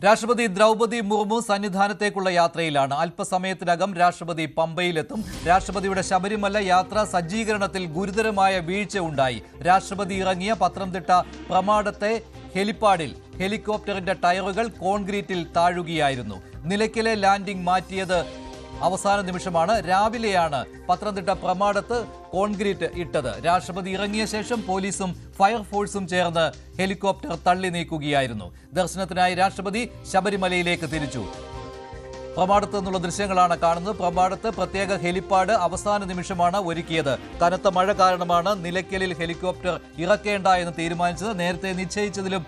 രാഷ്ട്രപതി ദ്രൗപദി മുർമു സന്നിധാനത്തേക്കുള്ള യാത്രയിലാണ്. അല്പസമയത്തിനകം രാഷ്ട്രപതി പമ്പയിലെത്തും. രാഷ്ട്രപതിയുടെ ശബരിമല യാത്രാ സജ്ജീകരണത്തിൽ ഗുരുതരമായ വീഴ്ച ഉണ്ടായി. രാഷ്ട്രപതി ഇറങ്ങിയ പത്തനംതിട്ട പ്രമാടത്തെ ഹെലിപ്പാഡിൽ ഹെലികോപ്റ്ററിന്റെ ടയറുകൾ കോൺക്രീറ്റിൽ താഴുകയായിരുന്നു. നിലയ്ക്കലെ ലാൻഡിംഗ് മാറ്റിയത് അവസാന നിമിഷമാണ്. രാവിലെയാണ് പത്തനംതിട്ട പ്രമാടത്ത് കോൺക്രീറ്റ് ഇട്ടത്. രാഷ്ട്രപതി ഇറങ്ങിയ ശേഷം പോലീസും ഫയർഫോഴ്സും ചേർന്ന് ഹെലികോപ്റ്റർ തള്ളി നീക്കുകയായിരുന്നു. ദർശനത്തിനായി രാഷ്ട്രപതി ശബരിമലയിലേക്ക് തിരിച്ചു. പ്രമാടത്ത് നിന്നുള്ള ദൃശ്യങ്ങളാണ് കാണുന്നത്. പ്രമാടത്ത് പ്രത്യേക ഹെലിപ്പാഡ് അവസാന നിമിഷമാണ് ഒരുക്കിയത്. കനത്ത മഴ കാരണമാണ് നിലയ്ക്കലിൽ ഹെലികോപ്റ്റർ ഇറക്കേണ്ട എന്ന് തീരുമാനിച്ചത്. നേരത്തെ നിശ്ചയിച്ചതിലും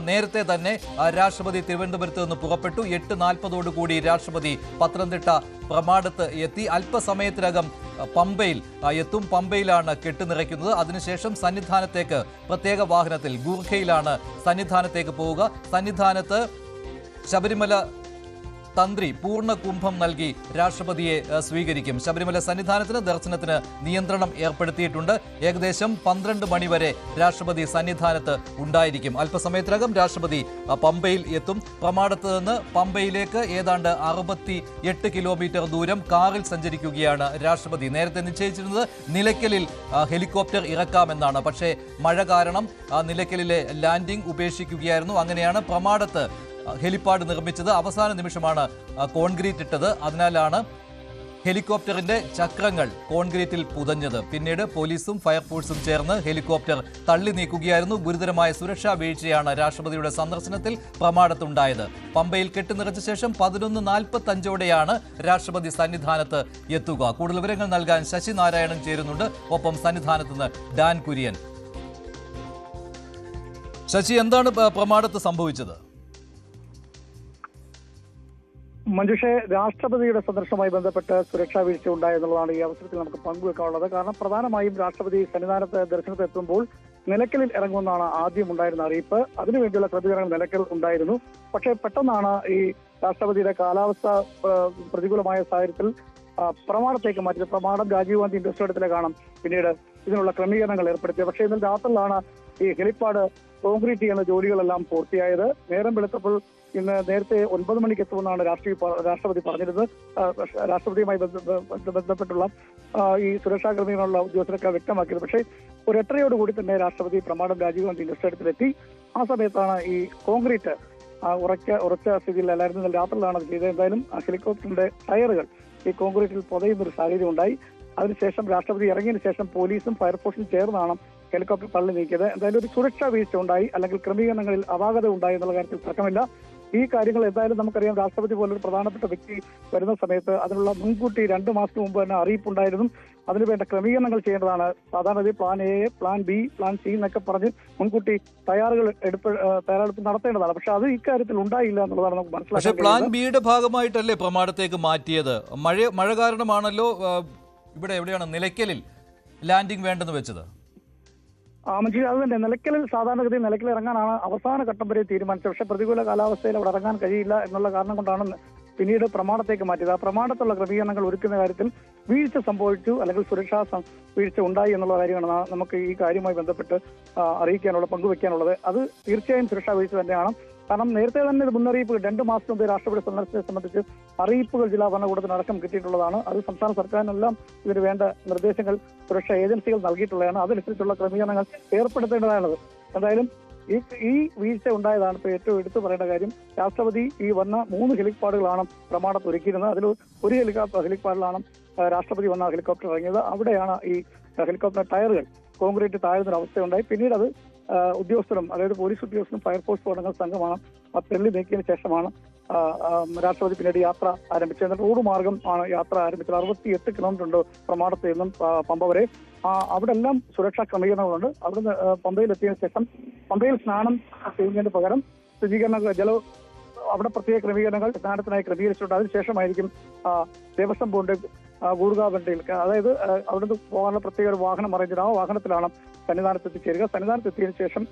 നേരത്തെ തന്നെ രാഷ്ട്രപതി തിരുവനന്തപുരത്ത് നിന്ന് പുറപ്പെട്ടു. 8:40 രാഷ്ട്രപതി പത്തനംതിട്ട പ്രമാടത്ത് എത്തി. അല്പസമയത്തിനകം പമ്പയിൽ എത്തും. പമ്പയിലാണ് കെട്ടുനിറയ്ക്കുന്നത്. അതിനുശേഷം സന്നിധാനത്തേക്ക് പ്രത്യേക വാഹനത്തിൽ ഗൂർഖയിലാണ് സന്നിധാനത്തേക്ക് പോവുക. സന്നിധാനത്ത് ശബരിമല തന്ത്രി പൂർണ്ണ കുംഭം നൽകി രാഷ്ട്രപതിയെ സ്വീകരിക്കും. ശബരിമല സന്നിധാനത്തിന് ദർശനത്തിന് നിയന്ത്രണം ഏർപ്പെടുത്തിയിട്ടുണ്ട്. ഏകദേശം 12 മണിവരെ രാഷ്ട്രപതി സന്നിധാനത്ത് ഉണ്ടായിരിക്കും. അല്പസമയത്തിനകം രാഷ്ട്രപതി പമ്പയിൽ എത്തും. പ്രമാടത്ത് നിന്ന് പമ്പയിലേക്ക് ഏതാണ്ട് 68 കിലോമീറ്റർ ദൂരം കാറിൽ സഞ്ചരിക്കുകയാണ് രാഷ്ട്രപതി. നേരത്തെ നിശ്ചയിച്ചിരുന്നത് നിലയ്ക്കലിൽ ഹെലികോപ്റ്റർ ഇറക്കാമെന്നാണ്. പക്ഷേ മഴ കാരണം നിലയ്ക്കലിലെ ലാൻഡിംഗ് ഉപേക്ഷിക്കുകയായിരുന്നു. അങ്ങനെയാണ് പ്രമാടത്ത് ഹെലിപ്പാഡ് നിർമ്മിച്ചത്. അവസാന നിമിഷമാണ് കോൺക്രീറ്റ് ഇട്ടത്. അതിനാലാണ് ഹെലികോപ്റ്ററിന്റെ ചക്രങ്ങൾ കോൺക്രീറ്റിൽ പുതഞ്ഞത്. പിന്നീട് പോലീസും ഫയർഫോഴ്സും ചേർന്ന് ഹെലികോപ്റ്റർ തള്ളി നീക്കുകയായിരുന്നു. ഗുരുതരമായ സുരക്ഷാ വീഴ്ചയാണ് രാഷ്ട്രപതിയുടെ സന്ദർശനത്തിൽ പ്രമാടത്തുണ്ടായത്. പമ്പയിൽ കെട്ടുനിറച്ച ശേഷം 11:45 രാഷ്ട്രപതി സന്നിധാനത്ത് എത്തുക. കൂടുതൽ വിവരങ്ങൾ നൽകാൻ ശശി നാരായണൻ ചേരുന്നുണ്ട്. ഒപ്പം സന്നിധാനത്ത് നിന്ന് ഡാൻ കുര്യൻ. ശശി, എന്താണ് പ്രമാടത്ത് സംഭവിച്ചത്? മഞ്ജുഷെ, രാഷ്ട്രപതിയുടെ സന്ദർശനവുമായി ബന്ധപ്പെട്ട് സുരക്ഷാ വീഴ്ച ഉണ്ടായെന്നുള്ളതാണ് ഈ അവസരത്തിൽ നമുക്ക് പങ്കുവെക്കാനുള്ളത്. കാരണം പ്രധാനമായും രാഷ്ട്രപതി സന്നിധാനത്ത് ദർശനത്തെത്തുമ്പോൾ നിലയ്ക്കലിൽ ഇറങ്ങുമെന്നാണ് ആദ്യം ഉണ്ടായിരുന്ന അറിയിപ്പ്. അതിനുവേണ്ടിയുള്ള ക്രമീകരണം നിലയ്ക്കൽ ഉണ്ടായിരുന്നു. പക്ഷേ പെട്ടെന്നാണ് ഈ രാഷ്ട്രപതിയുടെ കാലാവസ്ഥ പ്രതികൂലമായ സാഹചര്യത്തിൽ പ്രമാടത്തേക്ക് മാറ്റിയത്. പ്രമാടം രാജീവ് ഗാന്ധി ഇൻഡോർ സ്റ്റേഡിയത്തിലേക്കാണ് പിന്നീട് ഇതിനുള്ള ക്രമീകരണങ്ങൾ ഏർപ്പെടുത്തിയത്. പക്ഷേ ഇന്നലെ രാത്രിയിലാണ് ഈ ഹെലിപ്പാഡ് കോൺക്രീറ്റ് ചെയ്യുന്ന ജോലികളെല്ലാം പൂർത്തിയായത്. നേരം വെളുത്തപ്പോൾ ഇന്ന് നേരത്തെ 9 മണിക്ക് എത്തുമെന്നാണ് രാഷ്ട്രപതി പറഞ്ഞിരുന്നത്. രാഷ്ട്രപതിയുമായി ബന്ധപ്പെട്ടുള്ള ഈ സുരക്ഷാ ക്രമീകരണമുള്ള ഉദ്യോഗസ്ഥരൊക്കെ വ്യക്തമാക്കിയത്. പക്ഷേ ഒരു 8:30 തന്നെ രാഷ്ട്രപതി പ്രമാടം രാജീവ് ഗാന്ധി ഇൻഡോർ സ്റ്റേഡിയത്തിലെത്തി. ആ സമയത്താണ് ഈ കോൺക്രീറ്റ് ഉറച്ച സ്ഥിതിയിലല്ലായിരുന്നു. ഇന്നലെ രാത്രിയിലാണ് അത് ചെയ്തത്. എന്തായാലും ഹെലികോപ്റ്ററിന്റെ ടയറുകൾ ഈ കോൺക്രീറ്റിൽ പുതയുന്നൊരു സാഹചര്യം ഉണ്ടായി. അതിനുശേഷം രാഷ്ട്രപതി ഇറങ്ങിയതിനു ശേഷം പോലീസും ഫയർഫോഴ്സും ചേർന്നാണ് ഹെലികോപ്റ്റർ തള്ളി നീക്കിയത്. എന്തായാലും ഒരു സുരക്ഷാ വീഴ്ച ഉണ്ടായി, അല്ലെങ്കിൽ ക്രമീകരണങ്ങളിൽ അപാകത ഉണ്ടായി എന്നുള്ള കാര്യത്തിൽ തർക്കമില്ല. ഈ കാര്യങ്ങൾ എന്തായാലും നമുക്കറിയാം. രാഷ്ട്രപതി പോലൊരു പ്രധാനപ്പെട്ട വ്യക്തി വരുന്ന സമയത്ത് അതിനുള്ള മുൻകൂട്ടി 2 മാസത്തിന് മുമ്പ് തന്നെ അറിയിപ്പുണ്ടായിരുന്നു. അതിനുവേണ്ട ക്രമീകരണങ്ങൾ ചെയ്യേണ്ടതാണ്. സാധാരണ plan A, plan B, plan C എന്നൊക്കെ പറഞ്ഞ് മുൻകൂട്ടി തയ്യാറെടുപ്പ് നടത്തേണ്ടതാണ്. പക്ഷെ അത് ഇക്കാര്യത്തിൽ ഉണ്ടായില്ല എന്നുള്ളതാണ് നമുക്ക് മനസ്സിലാക്കുന്നത്. പക്ഷേ പ്ലാൻ ബിയുടെ ഭാഗമായിട്ടല്ലേ പ്രമാടത്തേക്ക് മാറ്റിയത്? മഴ കാരണമാണല്ലോ ഇവിടെ എവിടെയാണ് നിലയ്ക്കലിൽ ലാൻഡിംഗ് വേണ്ടെന്ന് വെച്ചത്. മഞ്ജു, അത് തന്നെ നിലയ്ക്കലിൽ സാധാരണഗതിയിൽ നിലയ്ക്കൽ ഇറങ്ങാനാണ് അവസാന ഘട്ടം വരെ തീരുമാനിച്ചത്. പക്ഷേ പ്രതികൂല കാലാവസ്ഥയിൽ അവിടെ ഇറങ്ങാൻ കഴിയില്ല എന്നുള്ള കാരണം കൊണ്ടാണ് പിന്നീട് പ്രമാടത്തേക്ക് മാറ്റിയത്. ആ പ്രമാടത്തുള്ള ക്രമീകരണങ്ങൾ ഒരുക്കുന്ന കാര്യത്തിൽ വീഴ്ച സംഭവിച്ചു, അല്ലെങ്കിൽ സുരക്ഷാ വീഴ്ച ഉണ്ടായി എന്നുള്ള കാര്യമാണ് നമുക്ക് ഈ കാര്യവുമായി ബന്ധപ്പെട്ട് പങ്കുവെക്കാനുള്ളത്. അത് തീർച്ചയായും സുരക്ഷാ വീഴ്ച തന്നെയാണ്. കാരണം നേരത്തെ തന്നെ ഇത് മുന്നറിയിപ്പ് 2 മാസം മുമ്പ് രാഷ്ട്രപതി സന്ദർശനത്തെ സംബന്ധിച്ച് അറിയിപ്പുകൾ ജില്ലാ ഭരണകൂടത്തിന് അടക്കം കിട്ടിയിട്ടുള്ളതാണ്. അത് സംസ്ഥാന സർക്കാരിനെല്ലാം ഇതിന് വേണ്ട നിർദ്ദേശങ്ങൾ സുരക്ഷാ ഏജൻസികൾ നൽകിയിട്ടുള്ളതാണ്. അതനുസരിച്ചുള്ള ക്രമീകരണങ്ങൾ ഏർപ്പെടുത്തേണ്ടതാണത്. എന്തായാലും ഈ വീഴ്ച ഉണ്ടായതാണ് ഇപ്പോൾ ഏറ്റവും എടുത്തു പറയേണ്ട കാര്യം. രാഷ്ട്രപതി ഈ വന്ന 3 ഹെലിപ്പാഡുകളാണ് പ്രമാടത്ത് ഒരുക്കിയിരുന്നത്. അതിൽ ഒരു ഹെലിപ്പാഡിലാണ് രാഷ്ട്രപതി വന്ന ഹെലികോപ്റ്റർ ഇറങ്ങിയത്. അവിടെയാണ് ഈ ഹെലികോപ്റ്റർ ടയറുകൾ കോൺക്രീറ്റ് താഴ്ന്നൊരു അവസ്ഥയുണ്ടായി. പിന്നീട് അത് ഉദ്യോഗസ്ഥരും, അതായത് പോലീസ് ഉദ്യോഗസ്ഥരും ഫയർഫോഴ്സും അടങ്ങുന്ന സംഘമാണ് തള്ളി നീക്കിയതിനു ശേഷമാണ് രാഷ്ട്രപതി പിന്നീട് യാത്ര ആരംഭിച്ചത്. റോഡ് മാർഗം ആണ് യാത്ര ആരംഭിച്ചത്. 68 കിലോമീറ്റർ ഉണ്ട് പ്രമാടത്ത് നിന്നും പമ്പ വരെ. അവിടെ എല്ലാം സുരക്ഷാ ക്രമീകരണങ്ങളുണ്ട്. അവിടുന്ന് പമ്പയിലെത്തിയതിനു ശേഷം പമ്പയിൽ സ്നാനം ചെയ്യുന്നതിന് പകരം അവിടെ പ്രത്യേക ക്രമീകരണങ്ങൾ സ്നാനത്തിനായി ക്രമീകരിച്ചിട്ടുണ്ട്. അതിനുശേഷമായിരിക്കും ദേവസ്വം ബോർഡ് ഗൂർഗാവണ്ടിയിൽ, അതായത് അവിടുന്ന് പോകാനുള്ള പ്രത്യേക ഒരു വാഹനം അറേഞ്ച്. ആ വാഹനത്തിലാണ് സന്നിധാനത്ത് എത്തിച്ചേരുക. സന്നിധാനത്ത് എത്തിയതിനു ശേഷം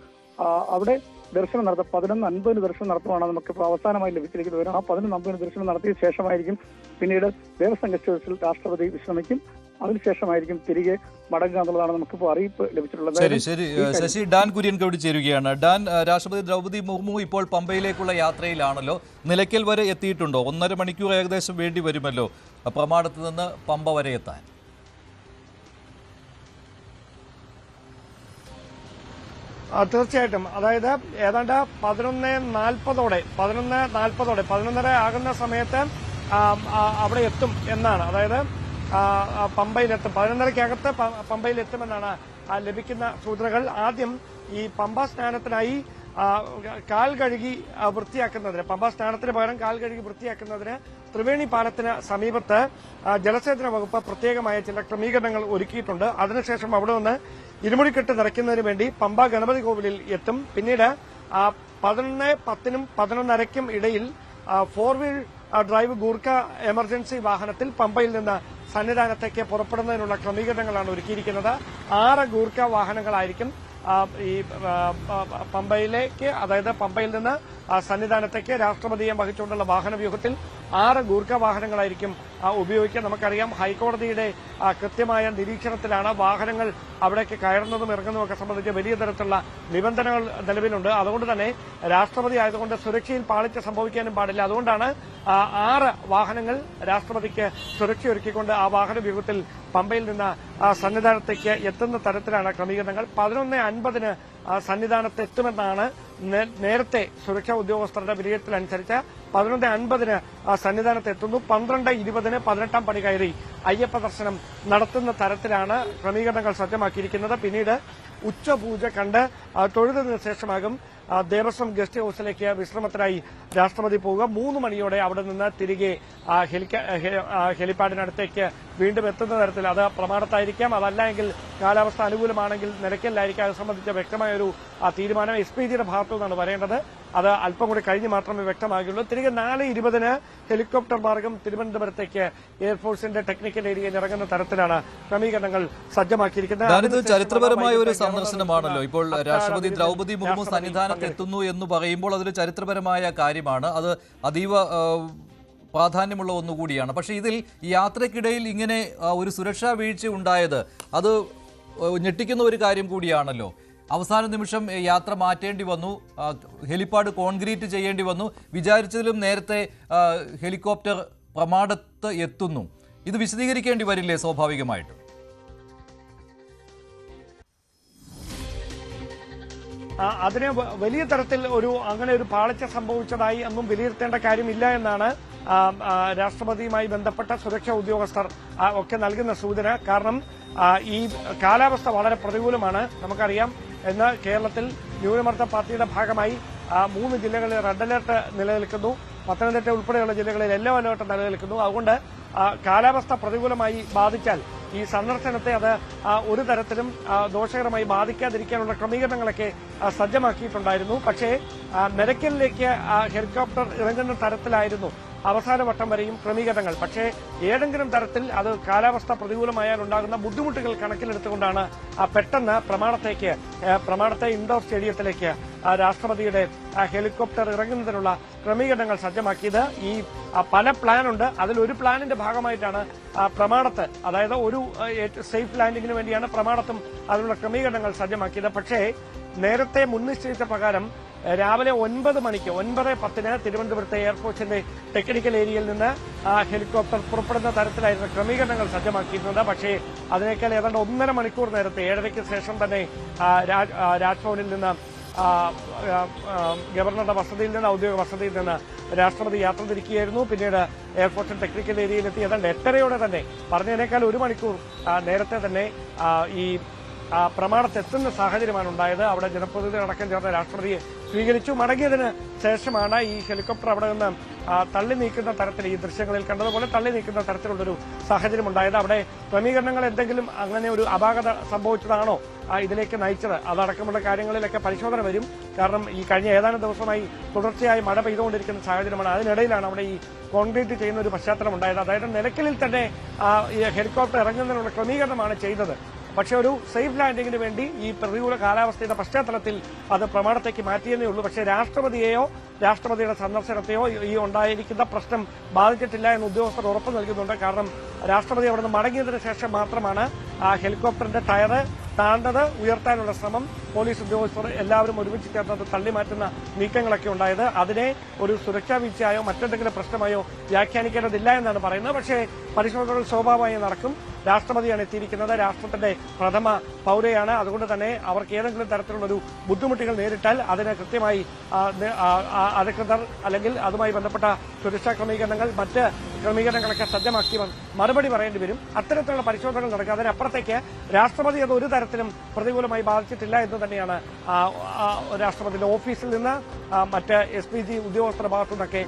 അവിടെ ദർശനം നടത്തുക. 11:50 ദർശനം നടത്തുവാണ് നമുക്കിപ്പോൾ അവസാനമായി ലഭിച്ചിരിക്കുന്ന വിവരം. ആ 11:50 ദർശനം നടത്തിയ ശേഷമായിരിക്കും പിന്നീട് ദേവസ്വം ഗസ്റ്റ് ഹൗസിൽ രാഷ്ട്രപതി വിശ്രമിക്കും. അതിനുശേഷമായിരിക്കും തിരികെ മടങ്ങുക എന്നുള്ളതാണ് നമുക്കിപ്പോൾ അറിയിപ്പ് ലഭിച്ചിട്ടുള്ളത്. ശരി ശരി ശശി, ഡാൻ കുര്യൻ കൂടി ചേരുകയാണ്. ഡാൻ, രാഷ്ട്രപതി ദ്രൗപദി മുർമു ഇപ്പോൾ പമ്പയിലേക്കുള്ള യാത്രയിലാണല്ലോ. നിലയ്ക്കൽ വരെ എത്തിയിട്ടുണ്ടോ? 1.5 മണിക്കൂർ ഏകദേശം വേണ്ടി വരുമല്ലോ പ്രമാടത്ത് നിന്ന് പമ്പ വരെ എത്താൻ. തീർച്ചയായിട്ടും. അതായത് ഏതാണ്ട് 11:40 ആകുന്ന സമയത്ത് അവിടെ എത്തും എന്നാണ്. അതായത് പമ്പയിലെത്തും, 11:30-ക്കകത്ത് പമ്പയിലെത്തുമെന്നാണ് ലഭിക്കുന്ന സൂചനകൾ. ആദ്യം ഈ പമ്പ സ്നാനത്തിനായി കാൽ കഴുകി വൃത്തിയാക്കുന്നതിന്, പമ്പ സ്നാനത്തിന് പകരം കാൽ കഴുകി വൃത്തിയാക്കുന്നതിന് ത്രിവേണി പാലത്തിന് സമീപത്ത് ജലസേചന വകുപ്പ് പ്രത്യേകമായ ചില ക്രമീകരണങ്ങൾ ഒരുക്കിയിട്ടുണ്ട്. അതിനുശേഷം അവിടെ നിന്ന് ഇരുമുടിക്കെട്ട് നിറയ്ക്കുന്നതിന് വേണ്ടി പമ്പ ഗണപതി കോവിലിൽ എത്തും. പിന്നീട് 11:10-നും 11:30-ക്കും ഇടയിൽ 4 വീൽ ഡ്രൈവ് ഗൂർഖ എമർജൻസി വാഹനത്തിൽ പമ്പയിൽ നിന്ന് സന്നിധാനത്തേക്ക് പുറപ്പെടുന്നതിനുള്ള ക്രമീകരണങ്ങളാണ് ഒരുക്കിയിരിക്കുന്നത്. 6 ഗൂർഖ വാഹനങ്ങളായിരിക്കും ഈ പമ്പയിലേക്ക്, അതായത് പമ്പയിൽ നിന്ന് സന്നിധാനത്തേക്ക് രാഷ്ട്രപതിയെ വഹിച്ചുകൊണ്ടുള്ള വാഹനവ്യൂഹത്തിൽ 6 ഗൂർഖ വാഹനങ്ങളായിരിക്കും ഉപയോഗിക്കുക. നമുക്കറിയാം, ഹൈക്കോടതിയുടെ കൃത്യമായ നിരീക്ഷണത്തിലാണ് വാഹനങ്ങൾ അവിടേക്ക് കയറുന്നതും ഇറങ്ങുന്നതുമൊക്കെ സംബന്ധിച്ച് വലിയ തരത്തിലുള്ള നിബന്ധനകൾ നിലവിലുണ്ട്. അതുകൊണ്ട് തന്നെ രാഷ്ട്രപതി ആയതുകൊണ്ട് സുരക്ഷയിൽ പാളിച്ച സംഭവിക്കാനും പാടില്ല. അതുകൊണ്ടാണ് 6 വാഹനങ്ങൾ രാഷ്ട്രപതിക്ക് സുരക്ഷയൊരുക്കിക്കൊണ്ട് ആ വാഹനവ്യൂഹത്തിൽ പമ്പയിൽ നിന്ന് സന്നിധാനത്തേക്ക് എത്തുന്ന തരത്തിലാണ് ക്രമീകരണങ്ങൾ. 11:50-ന് സന്നിധാനത്തെത്തുമെന്നാണ് നേരത്തെ സുരക്ഷാ ഉദ്യോഗസ്ഥരുടെ വിലയിരുത്തലനുസരിച്ച്. 11:50-ന് സന്നിധാനത്തെത്തുന്നു. 12:20-ന് 18-ാം പടി കയറി അയ്യപ്പ ദർശനം നടത്തുന്ന തരത്തിലാണ് ക്രമീകരണങ്ങൾ സജ്ജമാക്കിയിരിക്കുന്നത്. പിന്നീട് ഉച്ചപൂജ കണ്ട് തൊഴുതിന് ശേഷമാകും ദേവസ്വം ഗസ്റ്റ് ഹൌസിലേക്ക് വിശ്രമത്തിനായി രാഷ്ട്രപതി പോവുക. 3 മണിയോടെ അവിടെ നിന്ന് തിരികെ ഹെലിപ്പാഡിനടുത്തേക്ക് വീണ്ടും എത്തുന്ന തരത്തിൽ, അത് പ്രമാണത്തായിരിക്കാം, അതല്ല എങ്കിൽ കാലാവസ്ഥ അനുകൂലമാണെങ്കിൽ നിലയ്ക്കലായിരിക്കും. അത് സംബന്ധിച്ച വ്യക്തമായൊരു തീരുമാനം SPGയുടെ ഭാഗത്തു നിന്നാണ് വരേണ്ടത്. അത് അല്പം കൂടി കഴിഞ്ഞ് മാത്രമേ വ്യക്തമാകുള്ളൂ. തിരികെ 4:20-ന് ഹെലികോപ്റ്റർ മാർഗം തിരുവനന്തപുരത്തേക്ക് എയർഫോഴ്സിന്റെ ടെക്നിക്കൽ ഏരിയയിൽ ഇറങ്ങുന്ന തരത്തിലാണ് ക്രമീകരണങ്ങൾ സജ്ജമാക്കിയിരിക്കുന്നത്. ചരിത്രപരമായ ഒരു സന്ദർശനമാണല്ലോ. ഇപ്പോൾ രാഷ്ട്രപതി ദ്രൗപദി മുർമു സന്നിധാനത്ത് എത്തുന്നു എന്ന് പറയുമ്പോൾ അതൊരു ചരിത്രപരമായ കാര്യമാണ്. അത് അതീവ പ്രാധാന്യമുള്ള ഒന്നുകൂടിയാണ്. പക്ഷേ ഇതിൽ യാത്രക്കിടയിൽ ഇങ്ങനെ ഒരു സുരക്ഷാ വീഴ്ച ഉണ്ടായത് അത് ഞെട്ടിക്കുന്ന ഒരു കാര്യം കൂടിയാണല്ലോ. അവസാന നിമിഷം യാത്ര മാറ്റേണ്ടി വന്നു, ഹെലിപ്പാഡ് കോൺക്രീറ്റ് ചെയ്യേണ്ടി വന്നു. വിചാരിച്ചതിലും നേരത്തെ ഹെലികോപ്റ്റർ പ്രമാടത്ത് എത്തുന്നു. ഇത് വിശദീകരിക്കേണ്ടി വരില്ലേ സ്വാഭാവികമായിട്ടും? അതിന് വലിയ തരത്തിൽ അങ്ങനെ ഒരു പാളിച്ച സംഭവിച്ചതായി ഒന്നും വിലയിരുത്തേണ്ട കാര്യമില്ല എന്നാണ് രാഷ്ട്രപതിയുമായി ബന്ധപ്പെട്ട സുരക്ഷാ ഉദ്യോഗസ്ഥർ ഒക്കെ നൽകുന്ന സൂചന. കാരണം ഈ കാലാവസ്ഥ വളരെ പ്രതികൂലമാണ്. നമുക്കറിയാം, ഇന്ന് കേരളത്തിൽ ന്യൂനമർദ്ദ പാത്തിയുടെ ഭാഗമായി 3 ജില്ലകളിൽ റെഡ് അലർട്ട് നിലനിൽക്കുന്നു. പത്തനംതിട്ട ഉൾപ്പെടെയുള്ള ജില്ലകളിൽ യെല്ലോ അലർട്ട് നിലനിൽക്കുന്നു. അതുകൊണ്ട് കാലാവസ്ഥ പ്രതികൂലമായി ബാധിച്ചാൽ ഈ സന്ദർശനത്തെ അത് ഒരു തരത്തിലും ദോഷകരമായി ബാധിക്കാതിരിക്കാനുള്ള ക്രമീകരണങ്ങളൊക്കെ സജ്ജമാക്കിയിട്ടുണ്ടായിരുന്നു. പക്ഷേ നിലയ്ക്കലിലേക്ക് ഹെലികോപ്റ്റർ ഇറങ്ങുന്ന തരത്തിലായിരുന്നു അവസാനവട്ടം വരെയും ക്രമീകരണങ്ങൾ. പക്ഷേ ഏതെങ്കിലും തരത്തിൽ അത് കാലാവസ്ഥ പ്രതികൂലമായാൽ ഉണ്ടാകുന്ന ബുദ്ധിമുട്ടുകൾ കണക്കിലെടുത്തുകൊണ്ടാണ് പെട്ടെന്ന് പ്രമാണത്തെ ഇൻഡോർ സ്റ്റേഡിയത്തിലേക്ക് രാഷ്ട്രപതിയുടെ ഹെലികോപ്റ്റർ ഇറങ്ങുന്നതിനുള്ള ക്രമീകരണങ്ങൾ സജ്ജമാക്കിയത്. ഈ പല പ്ലാനുണ്ട്. അതിലൊരു പ്ലാനിന്റെ ഭാഗമായിട്ടാണ് പ്രമാണത്ത്, അതായത് ഒരു സേഫ് ലാൻഡിങ്ങിന് വേണ്ടിയാണ് പ്രമാണത്തും അതിനുള്ള ക്രമീകരണങ്ങൾ സജ്ജമാക്കിയത്. പക്ഷേ നേരത്തെ മുൻനിശ്ചയിച്ച പ്രകാരം രാവിലെ 9 മണിക്ക് 9:10-ന് തിരുവനന്തപുരത്തെ എയർഫോഴ്സിന്റെ ടെക്നിക്കൽ ഏരിയയിൽ നിന്ന് ഹെലികോപ്റ്റർ പുറപ്പെടുന്ന തരത്തിലായിരുന്നു ക്രമീകരണങ്ങൾ സജ്ജമാക്കിയിരുന്നത്. പക്ഷേ അതിനേക്കാൾ ഏതാണ്ട് 1.5 മണിക്കൂർ നേരത്തെ 7:30-ക്ക് ശേഷം തന്നെ രാജ്ഭവനിൽ നിന്ന് ഗവർണറുടെ വസതിയിൽ നിന്ന്, ഔദ്യോഗിക വസതിയിൽ നിന്ന് രാഷ്ട്രപതി യാത്ര തിരിക്കുകയായിരുന്നു. പിന്നീട് എയർഫോഴ്സിന്റെ ടെക്നിക്കൽ ഏരിയയിലെത്തി ഏതാണ്ട് 8:30-യോടെ തന്നെ, പറഞ്ഞതിനേക്കാൾ 1 മണിക്കൂർ നേരത്തെ തന്നെ ഈ പ്രമാണത്തെത്തുന്ന സാഹചര്യമാണ് ഉണ്ടായത്. അവിടെ ജനപ്രതിനിധികളടക്കം ചേർന്ന രാഷ്ട്രപതിയെ സ്വീകരിച്ചു. മടങ്ങിയതിന് ശേഷമാണ് ഈ ഹെലികോപ്റ്റർ അവിടെ നിന്ന് തള്ളി നീക്കുന്ന തരത്തിൽ, ഈ ദൃശ്യങ്ങളിൽ കണ്ടതുപോലെ തള്ളി നീക്കുന്ന തരത്തിലുള്ളൊരു സാഹചര്യം ഉണ്ടായത്. അവിടെ ക്രമീകരണങ്ങൾ എന്തെങ്കിലും അങ്ങനെ ഒരു അപാകത സംഭവിച്ചതാണോ ഇതിലേക്ക് നയിച്ചത്, അതടക്കമുള്ള കാര്യങ്ങളിലൊക്കെ പരിശോധന വരും. കാരണം ഈ കഴിഞ്ഞ ഏതാനും ദിവസമായി തുടർച്ചയായി മഴ പെയ്തുകൊണ്ടിരിക്കുന്ന സാഹചര്യമാണ്. അതിനിടയിലാണ് അവിടെ ഈ കോൺക്രീറ്റ് ചെയ്യുന്ന ഒരു പശ്ചാത്തലം ഉണ്ടായത്. അതായത് നിലയ്ക്കലിൽ തന്നെ ഈ ഹെലികോപ്റ്റർ ഇറങ്ങുന്നതിനുള്ള ക്രമീകരണമാണ് ചെയ്തത്. പക്ഷേ ഒരു സേഫ് ലാൻഡിങ്ങിന് വേണ്ടി ഈ പ്രതികൂല കാലാവസ്ഥയുടെ പശ്ചാത്തലത്തിൽ അത് പ്രമാണത്തേക്ക് മാറ്റിയെന്നേ ഉള്ളൂ. പക്ഷേ രാഷ്ട്രപതിയെയോ രാഷ്ട്രപതിയുടെ സന്ദർശനത്തെയോ ഈ ഉണ്ടായിരിക്കുന്ന പ്രശ്നം ബാധിച്ചിട്ടില്ല എന്ന് ഉദ്യോഗസ്ഥർ ഉറപ്പ് നൽകുന്നുണ്ട്. കാരണം രാഷ്ട്രപതി അവിടെ നിന്ന് മടങ്ങിയതിനു ശേഷം മാത്രമാണ് ആ ഹെലികോപ്റ്ററിന്റെ ടയറ് താണ്ടത് ഉയർത്താനുള്ള ശ്രമം പോലീസ് ഉദ്യോഗസ്ഥർ എല്ലാവരും ഒരുമിച്ച് ചേർന്നത് തള്ളിമാറ്റുന്ന നീക്കങ്ങളൊക്കെ ഉണ്ടായത്. അതിനെ ഒരു സുരക്ഷാ വീഴ്ചയായോ മറ്റെന്തെങ്കിലും പ്രശ്നമായോ വ്യാഖ്യാനിക്കേണ്ടതില്ല എന്നാണ് പറയുന്നത്. പക്ഷേ പരിശോധനകൾ സ്വാഭാവികമായി നടക്കും. രാഷ്ട്രപതിയാണ് എത്തിയിരിക്കുന്നത്, രാഷ്ട്രത്തിന്റെ പ്രഥമ പൗരയാണ്. അതുകൊണ്ട് തന്നെ അവർക്ക് ഏതെങ്കിലും തരത്തിലുള്ള ഒരു ബുദ്ധിമുട്ടുകൾ നേരിട്ടാൽ അതിന് കൃത്യമായി അധികൃതർ അല്ലെങ്കിൽ അതുമായി ബന്ധപ്പെട്ട സുരക്ഷാ ക്രമീകരണങ്ങൾ മറ്റ് ക്രമീകരണങ്ങളൊക്കെ സജ്ജമാക്കി മറുപടി പറയേണ്ടി വരും. അത്തരത്തിലുള്ള പരിശോധനകൾ നടക്കുക. അതിനപ്പുറത്തേക്ക് രാഷ്ട്രപതി അത് ഒരു തരത്തിലും പ്രതികൂലമായി ബാധിച്ചിട്ടില്ല എന്ന് തന്നെയാണ് രാഷ്ട്രപതിയുടെ ഓഫീസിൽ നിന്ന് മറ്റ് SPG ഉദ്യോഗസ്ഥരുടെ ഭാഗത്തു നിന്നൊക്കെ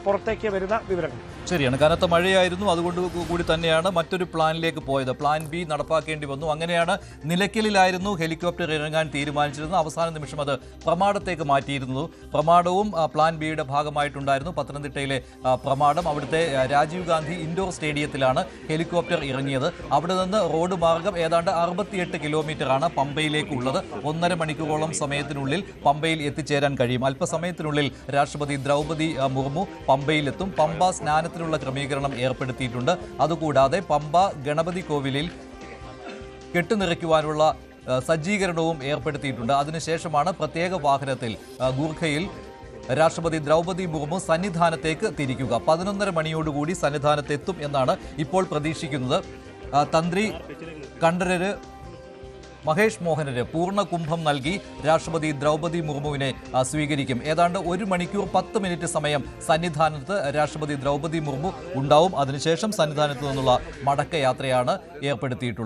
പുറത്തേക്ക് വരുന്ന വിവരങ്ങൾ. ശരിയാണ്, കനത്ത മഴയായിരുന്നു, അതുകൊണ്ട് കൂടി തന്നെയാണ് മറ്റൊരു പ്ലാനിലേക്ക് പോയത്. പ്ലാൻ ബി നടപ്പാക്കേണ്ടി വന്നു. അങ്ങനെയാണ് നിലയ്ക്കലിലായിരുന്നു ഹെലികോപ്റ്റർ ഇറങ്ങാൻ തീരുമാനിച്ചിരുന്നത്. അവസാന നിമിഷം അത് പ്രമാടത്തേക്ക് മാറ്റിയിരുന്നു. പ്രമാടവും പ്ലാൻ ബിയുടെ ഭാഗമായിട്ടുണ്ടായിരുന്നു. പത്തനംതിട്ടയിലെ പ്രമാടം, അവിടുത്തെ രാജീവ് ഗാന്ധി ഇൻഡോർ സ്റ്റേഡിയത്തിലാണ് ഹെലികോപ്റ്റർ ഇറങ്ങിയത്. അവിടെ നിന്ന് റോഡ് മാർഗം ഏതാണ്ട് 68 കിലോമീറ്ററാണ് പമ്പയിലേക്ക് ഉള്ളത്. 1.5 മണിക്കൂറോളം സമയത്തിനുള്ളിൽ പമ്പയിൽ എത്തിച്ചേരാൻ കഴിയും. അല്പസമയത്തിനുള്ളിൽ രാഷ്ട്രപതി ദ്രൗപദി മുർമു പമ്പയിലെത്തും. പമ്പ സ്നാനത്തിനുള്ള ക്രമീകരണം ഏർപ്പെടുത്തിയിട്ടുണ്ട്. അതുകൂടാതെ പമ്പ ഗണപതി കോവിലിൽ കെട്ടുനിറയ്ക്കുവാനുള്ള സജ്ജീകരണവും ഏർപ്പെടുത്തിയിട്ടുണ്ട്. അതിനുശേഷമാണ് പ്രത്യേക വാഹനത്തിൽ ഗൂർഖയിൽ രാഷ്ട്രപതി ദ്രൗപദി മുർമു സന്നിധാനത്തേക്ക് തിരിക്കുക. 11:30 മണിയോടുകൂടി സന്നിധാനത്തെത്തും എന്നാണ് ഇപ്പോൾ പ്രതീക്ഷിക്കുന്നത്. തന്ത്രി കണ്ഠരര് മഹേഷ് മോഹനര് പൂർണ്ണ കുംഭം നൽകി രാഷ്ട്രപതി ദ്രൗപദി മുർമുവിനെ സ്വീകരിക്കും. ഏതാണ്ട് 1 മണിക്കൂർ 10 മിനിറ്റ് സമയം സന്നിധാനത്ത് രാഷ്ട്രപതി ദ്രൗപദി മുർമു ഉണ്ടാവും. അതിനുശേഷം സന്നിധാനത്ത് നിന്നുള്ള മടക്കയാത്രയാണ് ഏർപ്പെടുത്തിയിട്ടുള്ളത്.